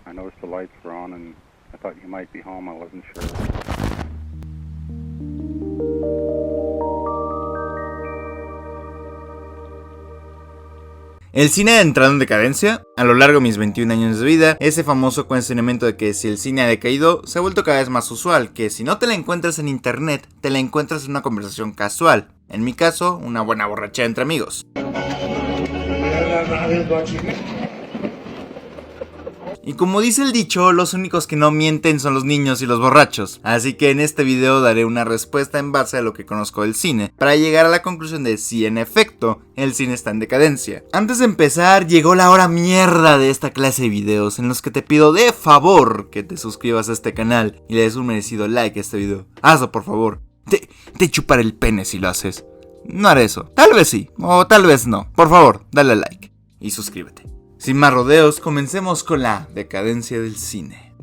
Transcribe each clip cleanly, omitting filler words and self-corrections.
I noticed the lights were on and I thought you might be home. I wasn't sure. El cine ha entrado en decadencia. A lo largo de mis 21 años de vida, ese famoso cuestionamiento de que si el cine ha decaído se ha vuelto cada vez más usual, que si no te la encuentras en internet, te la encuentras en una conversación casual. En mi caso, una buena borrachera entre amigos. Y como dice el dicho, los únicos que no mienten son los niños y los borrachos. Así que en este video daré una respuesta en base a lo que conozco del cine, para llegar a la conclusión de si en efecto el cine está en decadencia. Antes de empezar, llegó la hora mierda de esta clase de videos, en los que te pido de favor que te suscribas a este canal y le des un merecido like a este video. Hazlo por favor. Te chuparé el pene si lo haces. No haré eso. Tal vez sí, o tal vez no. Por favor, dale like y suscríbete. Sin más rodeos, comencemos con la decadencia del cine.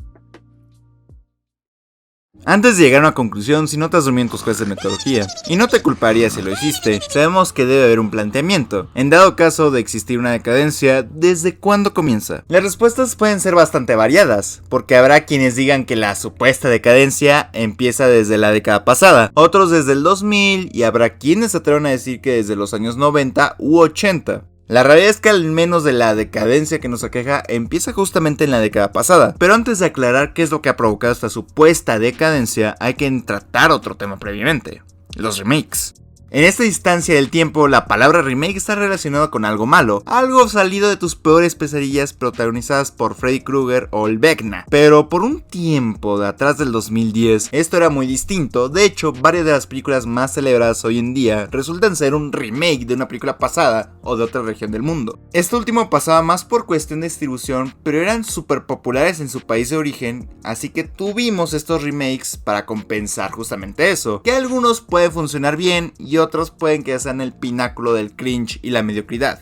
Antes de llegar a una conclusión, si no te has dormido en tus clases de metodología, y no te culparía si lo hiciste, sabemos que debe haber un planteamiento. En dado caso de existir una decadencia, ¿desde cuándo comienza? Las respuestas pueden ser bastante variadas, porque habrá quienes digan que la supuesta decadencia empieza desde la década pasada, otros desde el 2000, y habrá quienes se atrevan a decir que desde los años 90 u 80. La realidad es que al menos de la decadencia que nos aqueja empieza justamente en la década pasada. Pero antes de aclarar qué es lo que ha provocado esta supuesta decadencia, hay que tratar otro tema previamente: los remakes. En esta instancia del tiempo, la palabra remake está relacionada con algo malo, algo salido de tus peores pesadillas protagonizadas por Freddy Krueger o el Vecna. Pero por un tiempo de atrás del 2010, esto era muy distinto. De hecho, varias de las películas más celebradas hoy en día resultan ser un remake de una película pasada o de otra región del mundo. Este último pasaba más por cuestión de distribución, pero eran súper populares en su país de origen, así que tuvimos estos remakes para compensar justamente eso, que algunos pueden funcionar bien y otros pueden que sean el pináculo del cringe y la mediocridad.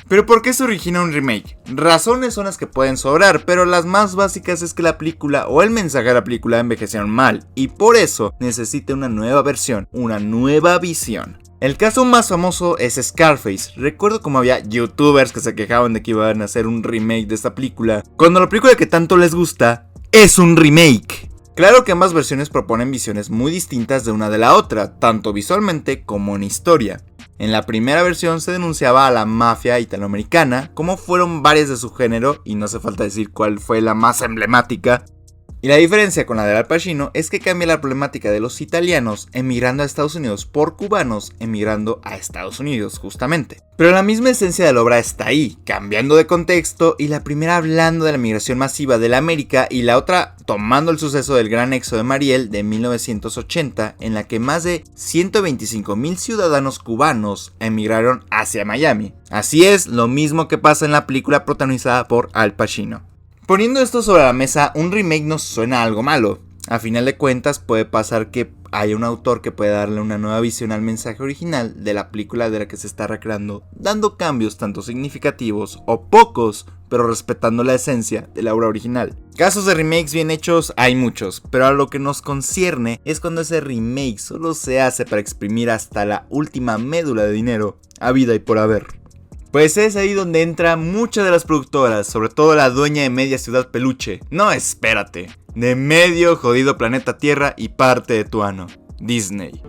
¿Pero por qué se origina un remake? Razones son las que pueden sobrar, pero las más básicas es que la película o el mensaje de la película envejecieron mal, y por eso necesita una nueva versión, una nueva visión. El caso más famoso es Scarface. Recuerdo como había youtubers que se quejaban de que iban a hacer un remake de esta película, cuando la película que tanto les gusta es un remake. Claro que ambas versiones proponen visiones muy distintas de una de la otra, tanto visualmente como en historia. En la primera versión se denunciaba a la mafia italoamericana, como fueron varias de su género, y no hace falta decir cuál fue la más emblemática. Y la diferencia con la de Al Pacino es que cambia la problemática de los italianos emigrando a Estados Unidos por cubanos emigrando a Estados Unidos justamente. Pero la misma esencia de la obra está ahí, cambiando de contexto, y la primera hablando de la migración masiva de la América y la otra tomando el suceso del gran éxodo de Mariel de 1980, en la que más de 125,000 ciudadanos cubanos emigraron hacia Miami. Así es, lo mismo que pasa en la película protagonizada por Al Pacino. Poniendo esto sobre la mesa, un remake nos suena a algo malo. A final de cuentas puede pasar que haya un autor que pueda darle una nueva visión al mensaje original de la película de la que se está recreando, dando cambios tanto significativos o pocos, pero respetando la esencia de la obra original. Casos de remakes bien hechos hay muchos, pero a lo que nos concierne es cuando ese remake solo se hace para exprimir hasta la última médula de dinero, habida y por haber. Pues es ahí donde entran muchas de las productoras, sobre todo la dueña de media ciudad peluche. No, espérate, de medio jodido planeta Tierra y parte de tu ano, Disney.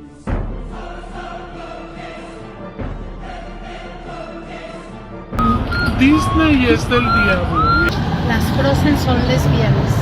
Disney es del diablo. Las Frozen son lesbianas.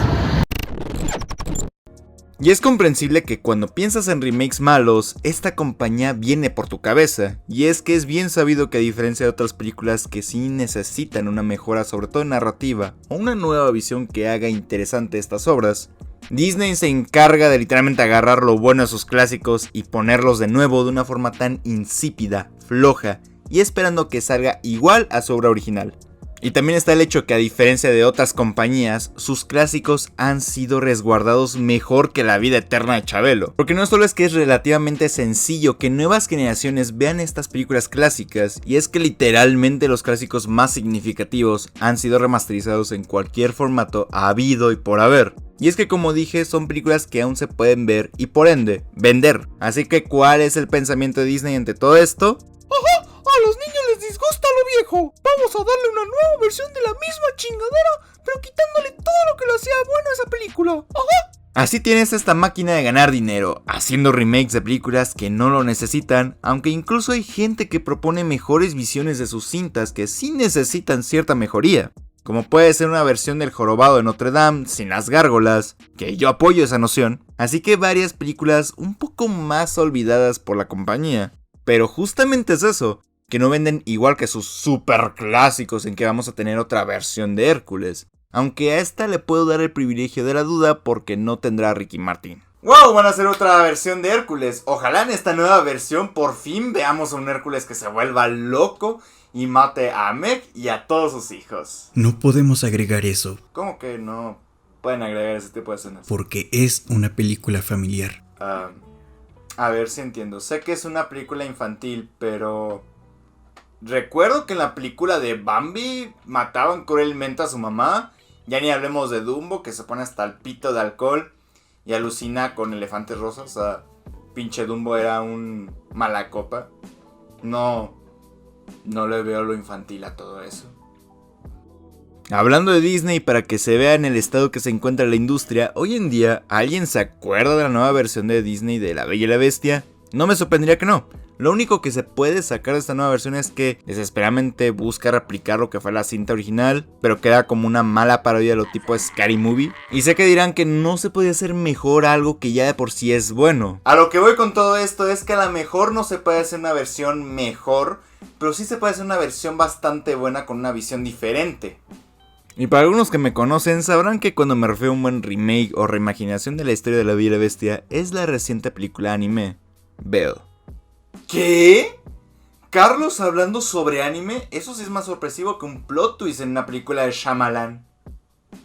Y es comprensible que cuando piensas en remakes malos, esta compañía viene por tu cabeza. Y es que es bien sabido que a diferencia de otras películas que sí necesitan una mejora, sobre todo en narrativa, o una nueva visión que haga interesante estas obras, Disney se encarga de literalmente agarrar lo bueno de sus clásicos y ponerlos de nuevo de una forma tan insípida, floja, y esperando que salga igual a su obra original. Y también está el hecho que a diferencia de otras compañías, sus clásicos han sido resguardados mejor que la vida eterna de Chabelo. Porque no solo es que es relativamente sencillo que nuevas generaciones vean estas películas clásicas, y es que literalmente los clásicos más significativos han sido remasterizados en cualquier formato habido y por haber. Y es que como dije, son películas que aún se pueden ver y por ende, vender. Así que ¿cuál es el pensamiento de Disney ante todo esto? a los niños les disgusta lo viejo. Vamos a darle una nueva versión de la misma chingadera, pero quitándole todo lo que lo hacía bueno a esa película. ¡Ajá! Así tienes esta máquina de ganar dinero, haciendo remakes de películas que no lo necesitan, aunque incluso hay gente que propone mejores visiones de sus cintas que sí necesitan cierta mejoría. Como puede ser una versión del Jorobado de Notre Dame sin las gárgolas, que yo apoyo esa noción, así que varias películas un poco más olvidadas por la compañía. Pero justamente es eso, que no venden igual que sus super clásicos en que vamos a tener otra versión de Hércules. Aunque a esta le puedo dar el privilegio de la duda porque no tendrá a Ricky Martin. ¡Wow! Van a hacer otra versión de Hércules. Ojalá en esta nueva versión por fin veamos a un Hércules que se vuelva loco y mate a Meg y a todos sus hijos. No podemos agregar eso. ¿Cómo que no pueden agregar ese tipo de escenas? Porque es una película familiar. A ver si entiendo. Sé que es una película infantil, pero... recuerdo que en la película de Bambi mataban cruelmente a su mamá. Ya ni hablemos de Dumbo, que se pone hasta el pito de alcohol y alucina con elefantes rosas. O sea, pinche Dumbo era un mala copa. No le veo lo infantil a todo eso. Hablando de Disney, para que se vea en el estado que se encuentra la industria, hoy en día, ¿alguien se acuerda de la nueva versión de Disney de La Bella y la Bestia? No me sorprendería que no. Lo único que se puede sacar de esta nueva versión es que desesperadamente busca replicar lo que fue la cinta original, pero queda como una mala parodia de lo tipo Scary Movie. Y sé que dirán que no se puede hacer mejor algo que ya de por sí es bueno. A lo que voy con todo esto es que a lo mejor no se puede hacer una versión mejor, pero sí se puede hacer una versión bastante buena con una visión diferente. Y para algunos que me conocen sabrán que cuando me refiero a un buen remake o reimaginación de la historia de La Bella y la Bestia es la reciente película anime Belle. ¿Qué? ¿Carlos hablando sobre anime? Eso sí es más sorpresivo que un plot twist en una película de Shyamalan.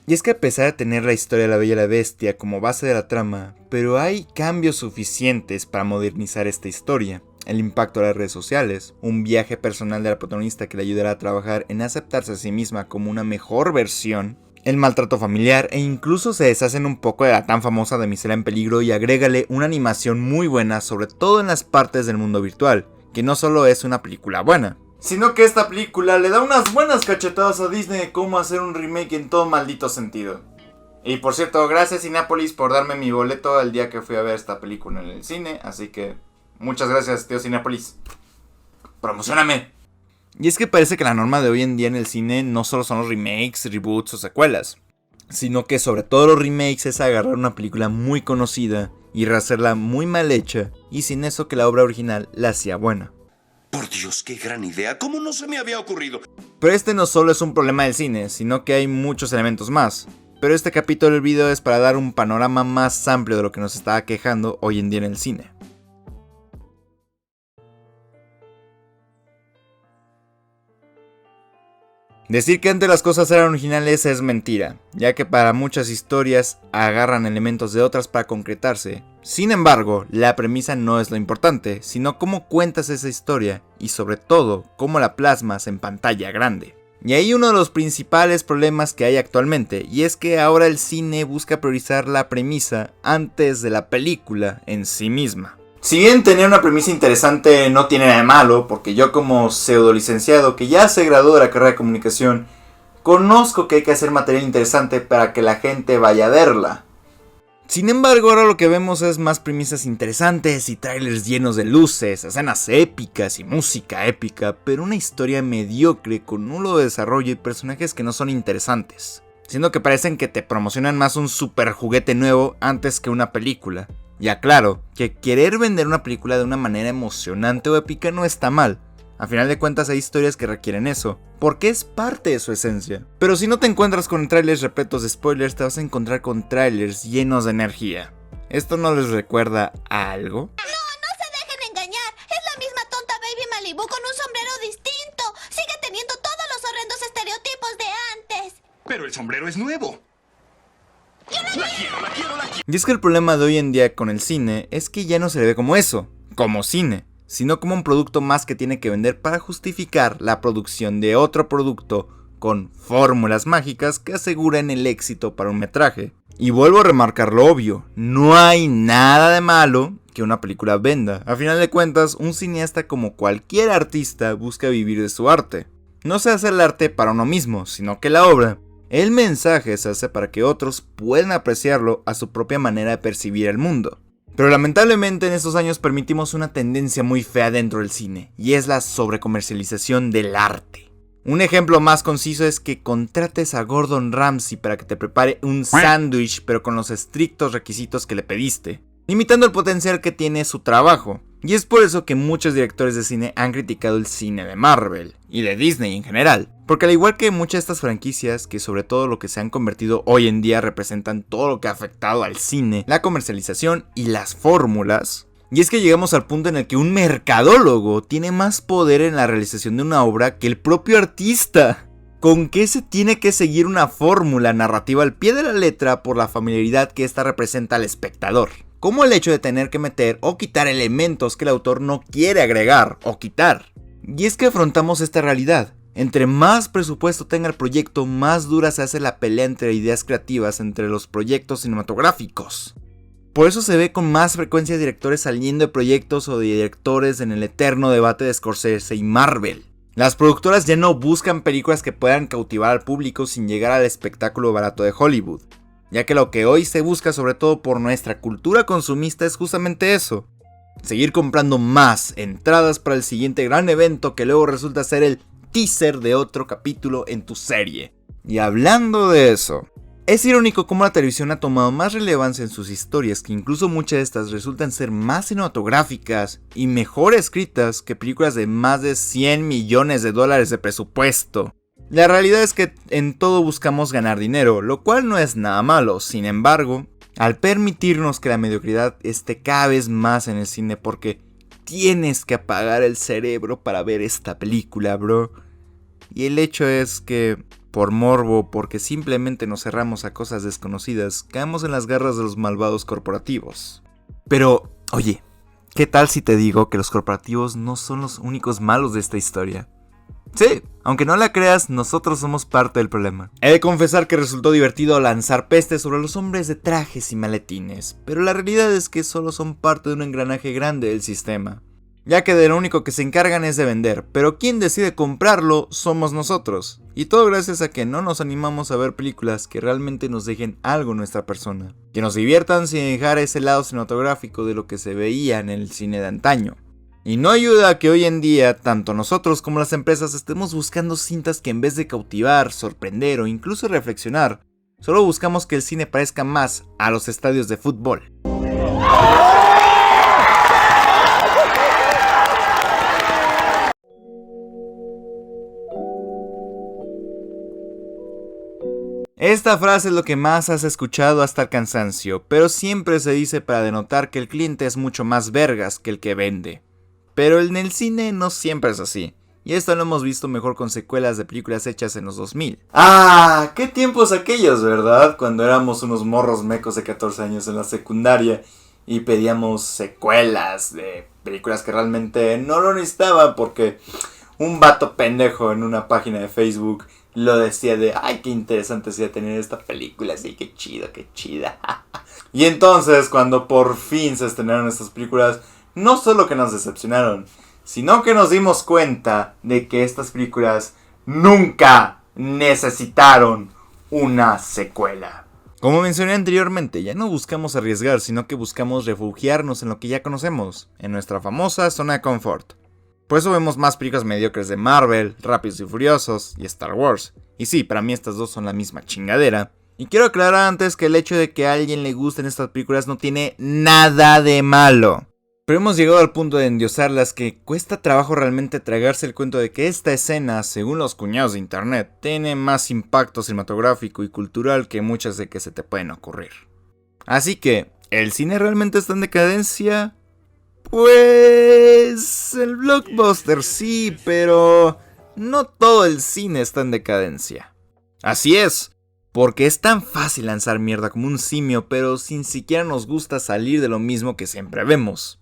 Y es que a pesar de tener la historia de La Bella y la Bestia como base de la trama, pero hay cambios suficientes para modernizar esta historia. El impacto de las redes sociales, un viaje personal de la protagonista que le ayudará a trabajar en aceptarse a sí misma como una mejor versión, el maltrato familiar e incluso se deshacen un poco de la tan famosa damisela en peligro y agrégale una animación muy buena, sobre todo en las partes del mundo virtual, que no solo es una película buena, sino que esta película le da unas buenas cachetadas a Disney de cómo hacer un remake en todo maldito sentido. Y por cierto, gracias Cinépolis por darme mi boleto el día que fui a ver esta película en el cine, así que muchas gracias tío Cinépolis. ¡Promocióname! Y es que parece que la norma de hoy en día en el cine no solo son los remakes, reboots o secuelas, sino que sobre todo los remakes es agarrar una película muy conocida y rehacerla muy mal hecha, y sin eso que la obra original la hacía buena. Por Dios, qué gran idea, ¿cómo no se me había ocurrido? Pero este no solo es un problema del cine, sino que hay muchos elementos más. Pero este capítulo del video es para dar un panorama más amplio de lo que nos está quejando hoy en día en el cine. Decir que antes las cosas eran originales es mentira, ya que para muchas historias agarran elementos de otras para concretarse. Sin embargo, la premisa no es lo importante, sino cómo cuentas esa historia y sobre todo, cómo la plasmas en pantalla grande. Y ahí uno de los principales problemas que hay actualmente, y es que ahora el cine busca priorizar la premisa antes de la película en sí misma. Si bien tener una premisa interesante no tiene nada de malo, porque yo como pseudo licenciado que ya se graduó de la carrera de comunicación, conozco que hay que hacer material interesante para que la gente vaya a verla. Sin embargo, ahora lo que vemos es más premisas interesantes y trailers llenos de luces, escenas épicas y música épica, pero una historia mediocre con nulo desarrollo y personajes que no son interesantes, siendo que parecen que te promocionan más un super juguete nuevo antes que una película. Y aclaro que querer vender una película de una manera emocionante o épica no está mal. A final de cuentas hay historias que requieren eso, porque es parte de su esencia. Pero si no te encuentras con trailers repletos de spoilers, te vas a encontrar con trailers llenos de energía. ¿Esto no les recuerda a algo? No se dejen engañar. Es la misma tonta Baby Malibu con un sombrero distinto. Sigue teniendo todos los horrendos estereotipos de antes. Pero el sombrero es nuevo. La quiero. Y es que el problema de hoy en día con el cine es que ya no se le ve como eso, como cine, sino como un producto más que tiene que vender para justificar la producción de otro producto con fórmulas mágicas que aseguran el éxito para un metraje. Y vuelvo a remarcar lo obvio, no hay nada de malo que una película venda. A final de cuentas, un cineasta como cualquier artista busca vivir de su arte. No se hace el arte para uno mismo, sino que la obra, el mensaje se hace para que otros puedan apreciarlo a su propia manera de percibir el mundo. Pero lamentablemente en estos años permitimos una tendencia muy fea dentro del cine, y es la sobrecomercialización del arte. Un ejemplo más conciso es que contrates a Gordon Ramsay para que te prepare un sándwich, pero con los estrictos requisitos que le pediste, limitando el potencial que tiene su trabajo. Y es por eso que muchos directores de cine han criticado el cine de Marvel, y de Disney en general. Porque al igual que muchas de estas franquicias, que sobre todo lo que se han convertido hoy en día representan todo lo que ha afectado al cine, la comercialización y las fórmulas. Y es que llegamos al punto en el que un mercadólogo tiene más poder en la realización de una obra que el propio artista. ¿Con qué se tiene que seguir una fórmula narrativa al pie de la letra por la familiaridad que ésta representa al espectador? Como el hecho de tener que meter o quitar elementos que el autor no quiere agregar o quitar. Y es que afrontamos esta realidad. Entre más presupuesto tenga el proyecto, más dura se hace la pelea entre ideas creativas entre los proyectos cinematográficos. Por eso se ve con más frecuencia directores saliendo de proyectos o de directores en el eterno debate de Scorsese y Marvel. Las productoras ya no buscan películas que puedan cautivar al público sin llegar al espectáculo barato de Hollywood, ya que lo que hoy se busca sobre todo por nuestra cultura consumista es justamente eso: seguir comprando más entradas para el siguiente gran evento que luego resulta ser el teaser de otro capítulo en tu serie. Y hablando de eso, es irónico cómo la televisión ha tomado más relevancia en sus historias, que incluso muchas de estas resultan ser más cinematográficas y mejor escritas que películas de más de $100 millones de presupuesto. La realidad es que en todo buscamos ganar dinero, lo cual no es nada malo. Sin embargo, al permitirnos que la mediocridad esté cada vez más en el cine, porque tienes que apagar el cerebro para ver esta película, bro. Y el hecho es que, por morbo, porque simplemente nos cerramos a cosas desconocidas, caemos en las garras de los malvados corporativos. Pero, oye, ¿qué tal si te digo que los corporativos no son los únicos malos de esta historia? Sí, aunque no la creas, nosotros somos parte del problema. He de confesar que resultó divertido lanzar peste sobre los hombres de trajes y maletines, pero la realidad es que solo son parte de un engranaje grande del sistema, ya que de lo único que se encargan es de vender, pero quien decide comprarlo somos nosotros. Y todo gracias a que no nos animamos a ver películas que realmente nos dejen algo en nuestra persona, que nos diviertan sin dejar ese lado cinematográfico de lo que se veía en el cine de antaño. Y no ayuda a que hoy en día, tanto nosotros como las empresas estemos buscando cintas que en vez de cautivar, sorprender o incluso reflexionar, solo buscamos que el cine parezca más a los estadios de fútbol. Esta frase es lo que más has escuchado hasta el cansancio, pero siempre se dice para denotar que el cliente es mucho más vergas que el que vende. Pero en el cine no siempre es así, y esto lo hemos visto mejor con secuelas de películas hechas en los 2000. ¡Ah! ¡Qué tiempos aquellos!, ¿verdad? Cuando éramos unos morros mecos de 14 años en la secundaria y pedíamos secuelas de películas que realmente no lo necesitaban porque un vato pendejo en una página de Facebook lo decía de ¡ay, qué interesante sería tener esta película! Sí, qué chido, qué chida. Y entonces, cuando por fin se estrenaron estas películas, no solo que nos decepcionaron, sino que nos dimos cuenta de que estas películas nunca necesitaron una secuela. Como mencioné anteriormente, ya no buscamos arriesgar, sino que buscamos refugiarnos en lo que ya conocemos, en nuestra famosa zona de confort. Por eso vemos más películas mediocres de Marvel, Rápidos y Furiosos y Star Wars. Y sí, para mí estas dos son la misma chingadera. Y quiero aclarar antes que el hecho de que a alguien le gusten estas películas no tiene nada de malo. Pero hemos llegado al punto de endiosarlas que cuesta trabajo realmente tragarse el cuento de que esta escena, según los cuñados de internet, tiene más impacto cinematográfico y cultural que muchas de que se te pueden ocurrir. Así que, ¿el cine realmente está en decadencia? Pues el blockbuster sí, pero no todo el cine está en decadencia. Así es, porque es tan fácil lanzar mierda como un simio, pero sin siquiera nos gusta salir de lo mismo que siempre vemos.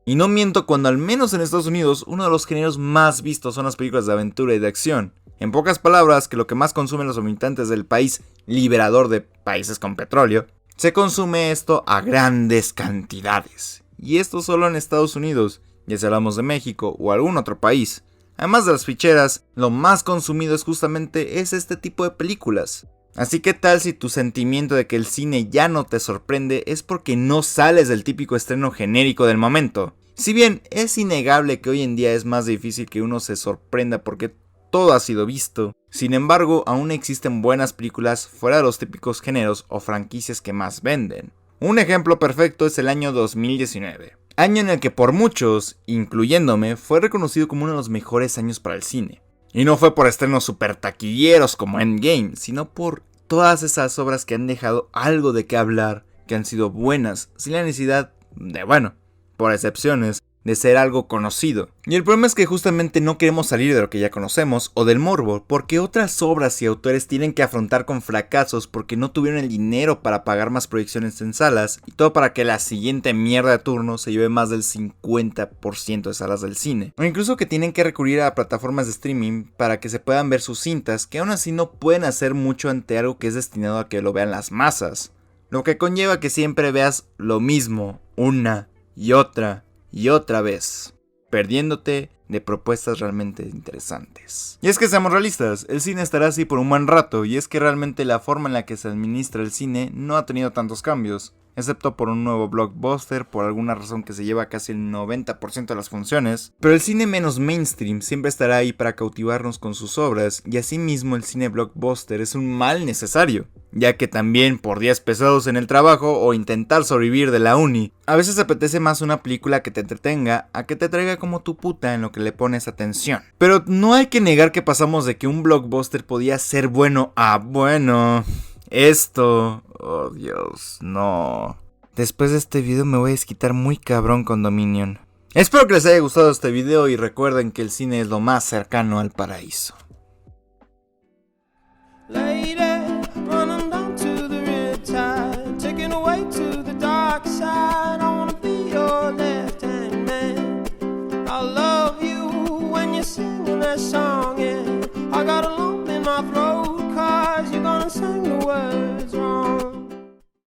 Y no miento cuando al menos en Estados Unidos uno de los géneros más vistos son las películas de aventura y de acción. En pocas palabras, que lo que más consumen los habitantes del país liberador de países con petróleo, se consume esto a grandes cantidades. Y esto solo en Estados Unidos, ya si hablamos de México o algún otro país. Además de las ficheras, lo más consumido justamente es este tipo de películas. Así que tal si tu sentimiento de que el cine ya no te sorprende es porque no sales del típico estreno genérico del momento. Si bien es innegable que hoy en día es más difícil que uno se sorprenda porque todo ha sido visto, sin embargo aún existen buenas películas fuera de los típicos géneros o franquicias que más venden. Un ejemplo perfecto es el año 2019, año en el que por muchos, incluyéndome, fue reconocido como uno de los mejores años para el cine. Y no fue por estrenos super taquilleros como Endgame, sino por todas esas obras que han dejado algo de qué hablar, que han sido buenas, sin la necesidad de, bueno, por excepciones, de ser algo conocido. Y el problema es que justamente no queremos salir de lo que ya conocemos o del morbo, porque otras obras y autores tienen que afrontar con fracasos porque no tuvieron el dinero para pagar más proyecciones en salas, y todo para que la siguiente mierda de turno se lleve más del 50% de salas del cine. O incluso que tienen que recurrir a plataformas de streaming para que se puedan ver sus cintas, que aún así no pueden hacer mucho ante algo que es destinado a que lo vean las masas. Lo que conlleva que siempre veas lo mismo, una y otra vez, perdiéndote de propuestas realmente interesantes. Y es que seamos realistas, el cine estará así por un buen rato, y es que realmente la forma en la que se administra el cine no ha tenido tantos cambios, excepto por un nuevo blockbuster, por alguna razón que se lleva casi el 90% de las funciones, pero el cine menos mainstream siempre estará ahí para cautivarnos con sus obras, y asimismo el cine blockbuster es un mal necesario, ya que también por días pesados en el trabajo o intentar sobrevivir de la uni, a veces apetece más una película que te entretenga a que te traiga como tu puta en lo que le pones atención. Pero no hay que negar que pasamos de que un blockbuster podía ser bueno a bueno. Esto, oh Dios, no. Después de este video me voy a desquitar muy cabrón con Dominion. Espero que les haya gustado este video y recuerden que el cine es lo más cercano al paraíso.